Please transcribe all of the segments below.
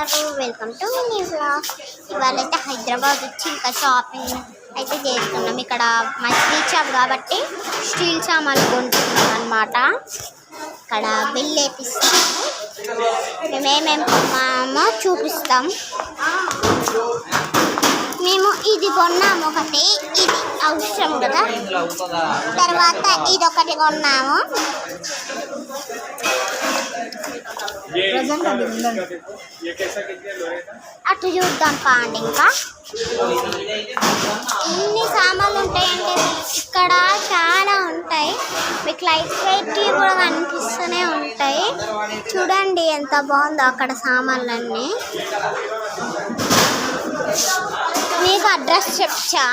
ఉన్నారు? Welcome to new blog. ఇవాళ అయితే హైదరాబాద్ వచ్చి ఇంకా షాపింగ్ అయితే చేస్తున్నాం. ఇక్కడ మా స్ట్రీట్ షాప్ కాబట్టి స్టీల్ సామాన్లు కొంటున్నాం అన్నమాట. ఇక్కడ బిల్ వేపిస్తాము, మేమేమేమి కొన్నామో చూపిస్తాం. మేము ఇది కొన్నాము, ఒకటి ఇది అవసరం కదా. తర్వాత ఇది ఒకటి కొన్నాము. అటు చూద్దాం పాండి. ఇంకా ఇన్ని సామాన్లు ఉంటాయంటే ఇక్కడ చాలా ఉంటాయి. మీకు లైట్ వెయిట్ కూడా కనిపిస్తూనే ఉంటాయి. చూడండి ఎంత బాగుందో అక్కడ సామాన్లన్నీ. మీకు అడ్రస్ చెప్తా,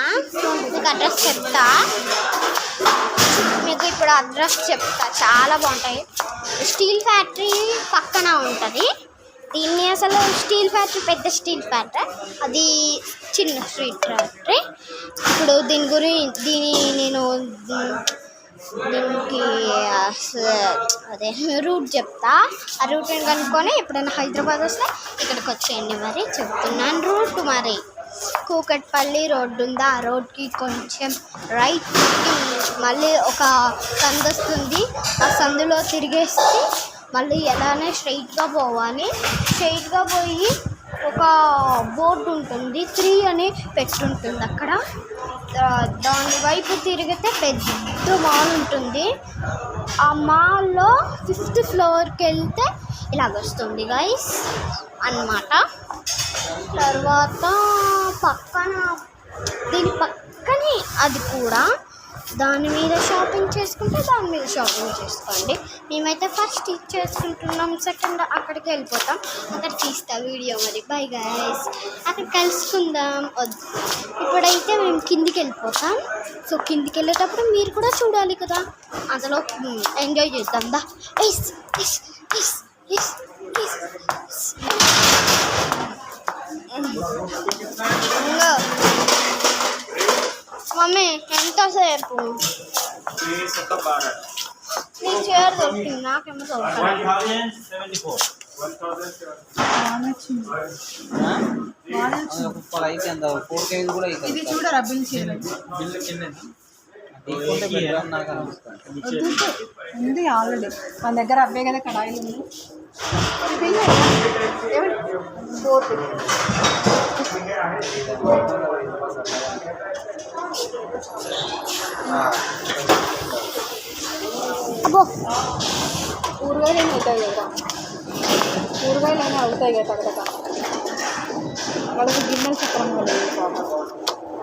మీకు ఇప్పుడు అడ్రస్ చెప్తా. చాలా బాగుంటాయి. స్టీల్ ఫ్యాక్టరీ పక్కన ఉంటుంది. దీన్ని అసలు స్టీల్ ఫ్యాక్టరీ పెద్ద స్టీల్ ఫ్యాక్టరీ, అది చిన్న స్ట్రీట్ ఫ్యాక్టరీ. ఇప్పుడు దీని నేను దీనికి అదే రూట్ చెప్తా. ఆ రూట్ కనుక్కొని ఎప్పుడైనా హైదరాబాద్ వస్తే ఇక్కడికి వచ్చేయండి. మరి చెప్తున్నాను రూట్. మరి కూకట్పల్లి రోడ్డు ఉంది, ఆ రోడ్కి కొంచెం రైట్ మళ్ళీ ఒక సందు వస్తుంది. ఆ సందులో తిరిగేసి మళ్ళీ ఎలానే స్ట్రైట్గా పోవాలి. స్ట్రైట్గా పోయి ఒక బోర్డు ఉంటుంది, 3 అని పెట్టుంటుంది అక్కడ. దాని వైపు తిరిగితే పెద్ద మాల్ ఉంటుంది. ఆ మాల్లో 5th ఫ్లోర్కి వెళ్తే ఇలాగ వస్తుంది గైస్ అన్నమాట. తర్వాత దీని పక్కనే అది కూడా. దాని మీద షాపింగ్ చేసుకుంటే దాని మీద షాపింగ్ చేసుకోండి. మేమైతే ఫస్ట్ ఇది చేసుకుంటున్నాం, సెకండ్ అక్కడికి వెళ్ళిపోతాం. అక్కడ తీస్తా వీడియో. మరి బై గైస్, అక్కడ కలుసుకుందాం. ఇప్పుడైతే మేము కిందికి వెళ్ళిపోతాం. సో కిందికి వెళ్ళేటప్పుడు మీరు కూడా చూడాలి కదా, అందులో ఎంజాయ్ చేద్దాం. దా మమ్మీ ఎంతసేపు నీ చీర దొరికింది, నాకేమో ఇది చూడరా బిల్ ఉంది ఆల్రెడీ మన దగ్గర. అవ్వే కదా కడాయిలు ఉంది. అబ్బో కూరగాయలు అవుతాయి కదా, కూరగాయలు అయినా అవుతాయి కదా. తర్వాత వాళ్ళకి గిన్నెలు చక్రం వల్ల